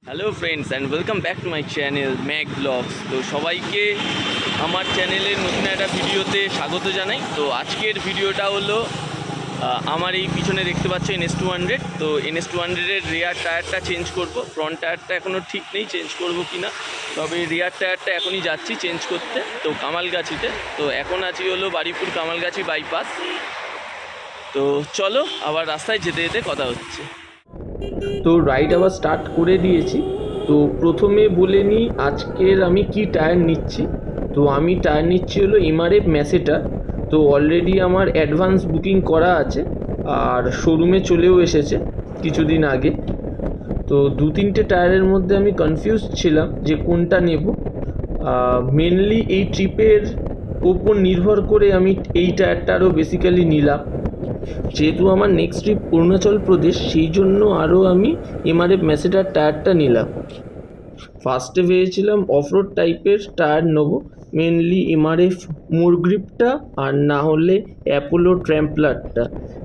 Hello friends and welcome back to my channel Mac Blogs. তো সবাইকে আমার চ্যানেলের নতুন একটা ভিডিওতে স্বাগত জানাই। তো আজকের ভিডিওটা হলো আমার এই পিছনে দেখতে পাচ্ছ NS200। তো NS200-এর রিয়ার টায়ারটা চেঞ্জ করব। ফ্রন্ট টায়ারটা এখনও ঠিক নেই চেঞ্জ করব কি না, তবে রিয়ার টায়ারটা এখনই যাচ্ছি চেঞ্জ করতে। তো কামালগাছিতে, তো এখন আছি হলো বারুইপুর কামালগাছি বাইপাস। তো চলো আবার রাস্তায় যেতে যেতে কথা হচ্ছে। তো রাইড আবার স্টার্ট করে দিয়েছি। তো প্রথমে বলে নিই আজকের আমি কি টায়ার নিচ্ছি। তো আমি টায়ার নিচ্ছি হলো এমআরএফ ম্যাসেটার। তো অলরেডি আমার অ্যাডভান্স বুকিং করা আছে আর শোরুমে চলেও এসেছে কিছুদিন আগে। তো দু তিনটে টায়ারের মধ্যে আমি কনফিউজ ছিলাম যে কোনটা নেব। মেনলি এই ট্রিপের ওপর নির্ভর করে আমি এই টায়ারটা আরও বেসিক্যালি নিলাম। যেহেতু আমার নেক্সট ট্রিপ অরুণাচল প্রদেশ, সেই জন্য আরও আমি এমআরএফ ম্যাসেটার টায়ারটা নিলাম। ফার্স্টে ভেবেছিলাম অফরোড টাইপের টায়ার নেবো, মেনলি এমআরএফ মোরগ্রিপটা আর না হলে অ্যাপোলো ট্র্যাম্পলারটা,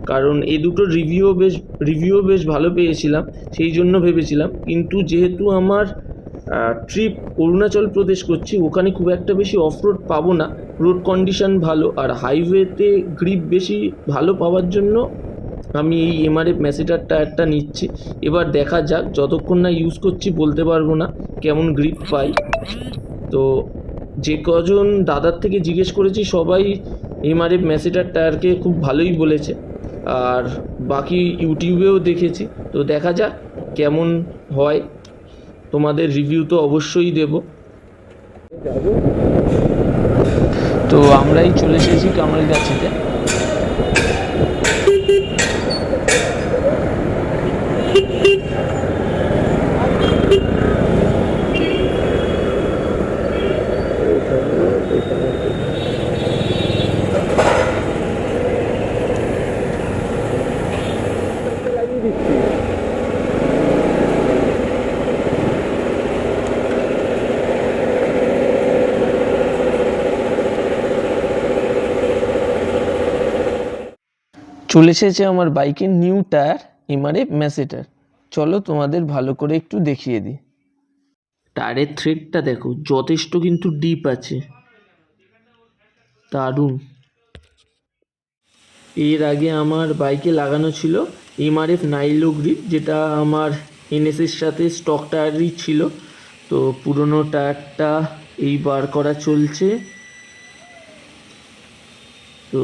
কারণ এই দুটো রিভিউও বেশ ভালো পেয়েছিলাম, সেই জন্য ভেবেছিলাম। কিন্তু যেহেতু আমার ট্রিপ অরুণাচল প্রদেশ করছি, ওখানে খুব একটা বেশি অফরোড পাবো না, রোড কন্ডিশন ভালো আর হাইওয়েতে গ্রিপ বেশি ভালো পাওয়ার জন্য আমি এই এমআরএফ ম্যাসেটার টায়ারটা নিচ্ছি। এবার দেখা যাক, যতক্ষণ না ইউজ করছি বলতে পারবো না কেমন গ্রিপ পাই। তো যে কজন দাদার থেকে জিজ্ঞেস করেছি সবাই এমআরএফ ম্যাসেটার টায়ারকে খুব ভালোই বলেছে, আর বাকি ইউটিউবেও দেখেছি। তো দেখা যাক কেমন হয়, তোমাদের রিভিউ তো অবশ্যই দেব। তো আমরাই চলে এসেছি কামালগাছিতে। চলে এসেছে আমার বাইকের নিউ টায়ার এমআরএফ ম্যাসেটার। চলো তোমাদের ভালো করে একটু দেখিয়ে দিই। টায়ারের থ্রেডটা দেখো, যথেষ্ট কিন্তু ডিপ আছে, দারুণ। এর আগে আমার বাইকে লাগানো ছিল এমআরএফ নাইলো গ্রিপ, যেটা আমার এনএসের সাথে স্টক টায়ারই ছিল। তো পুরনো টায়ারটা এই বার করা চলছে। তো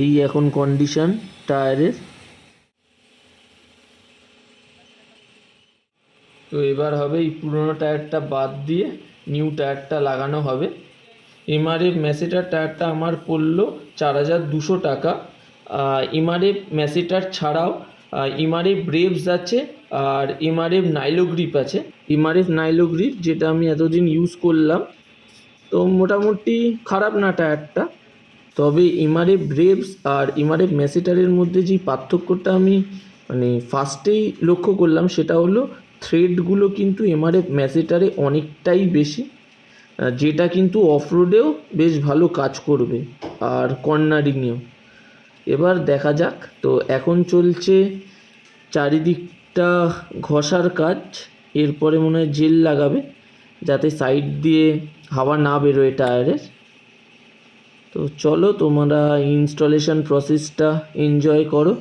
এই এখন কন্ডিশন টায়ারের। তো এবার হবে এই পুরনো টায়ারটা বাদ দিয়ে নিউ টায়ারটা লাগানো হবে। এমআরএফ ম্যাসেটার টায়ারটা আমার পড়লো 4200 টাকা। এমআরএফ ম্যাসেটার ছাড়াও এমআরএফ ব্রেভস আছে আর এমআরএফ নাইলো গ্রিপ আছে। এমআরএফ নাইলো গ্রিপ যেটা আমি এতদিন ইউজ করলাম, তো মোটামুটি খারাপ না টায়ারটা। তবে এমআরএফ ব্রেভস আর এমআরএফ ম্যাসেটারের মধ্যে যেই পার্থক্যটা আমি ফার্স্টেই লক্ষ্য করলাম, সেটা হলো থ্রেডগুলো কিন্তু এমআরএফ ম্যাসেটারে অনেকটাই বেশি, যেটা কিন্তু অফরোডেও বেশ ভালো কাজ করবে আর কর্নারিংয়েও। এবার দেখা যাক। তো এখন চলছে চারিদিকটা ঘষার কাজ, এরপরে মনে হয় জেল লাগাবে যাতে সাইড দিয়ে হাওয়া না বেরোয় টায়ারের। তো চলো তোমরা ইনস্টলেশন প্রসেসটা এনজয় করো।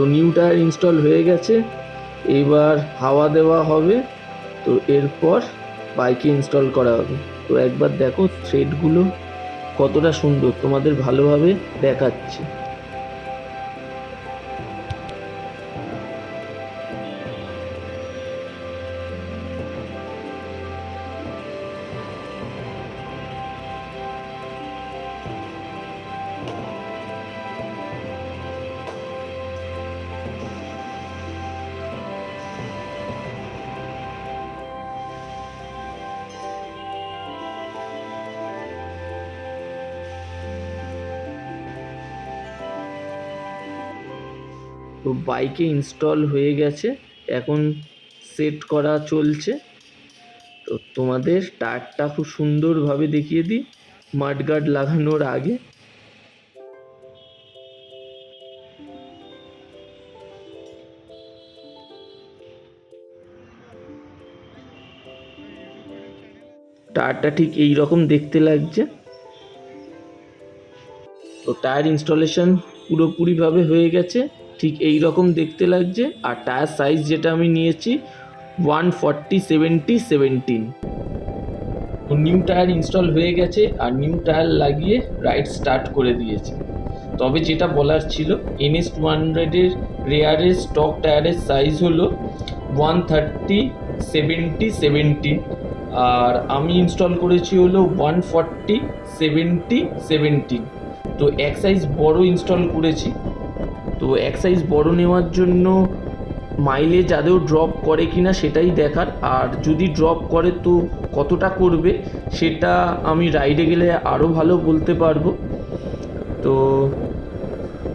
তো নিউ টায়ার ইনস্টল হয়ে গেছে, এবার হাওয়া দেওয়া হবে। তো এরপর বাইকে ইনস্টল করা হবে। তো একবার দেখো থ্রেডগুলো কতটা সুন্দর, তোমাদের ভালোভাবে দেখাচ্ছি। তো বাইকে ইনস্টল হয়ে গেছে, এখন সেট করা চলছে। তো তোমাদের টায়ারটা খুব সুন্দরভাবে দেখিয়ে দিই মাডগার্ড লাগানোর আগে। টায়ারটা ঠিক এই রকম দেখতে লাগছে। তো টায়ার ইনস্টলেশন পুরোপুরিভাবে হয়ে গেছে, ঠিক এই রকম দেখতে লাগছে। আর টায়ার সাইজ যেটা আমি নিয়েছি 140/70/17। তো নিউ টায়ার ইনস্টল হয়ে গেছে আর নিউ টায়ার লাগিয়ে রাইড স্টার্ট করে দিয়েছে। তবে যেটা বলার ছিল, NS200-এর রেয়ারের স্টক টায়ারের সাইজ হলো 130/70/17 আর আমি ইনস্টল করেছি হলো 140/70/17। তো এক সাইজ বড় ইনস্টল করেছি। তো এক সাইজ বড় নেওয়ার জন্য মাইলেজ আদৌ ড্রপ করে কিনা সেটাই দেখার, আর যদি ড্রপ করে তো কতটা করবে সেটা আমি রাইডে গেলে আরও ভালো বলতে পারবো। তো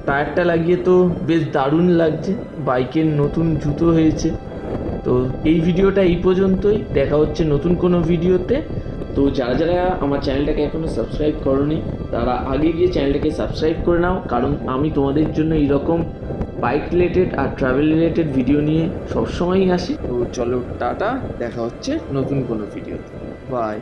টায়ারটা লাগিয়ে তো বেশ দারুণ লাগছে, বাইকের নতুন জুতো হয়েছে। তো এই ভিডিওটা এই পর্যন্তই, দেখা হচ্ছে নতুন কোনো ভিডিওতে। তো যারা যারা আমার চ্যানেলটাকে এখনও সাবস্ক্রাইব করোনি তারা আগে গিয়ে চ্যানেলটাকে সাবস্ক্রাইব করে নাও, কারণ আমি তোমাদের জন্য এইরকম বাইক রিলেটেড আর ট্রাভেল রিলেটেড ভিডিও নিয়ে সবসময়ই আসি। তো চলো টাটা, দেখা হচ্ছে নতুন কোনো ভিডিওতে। বাই।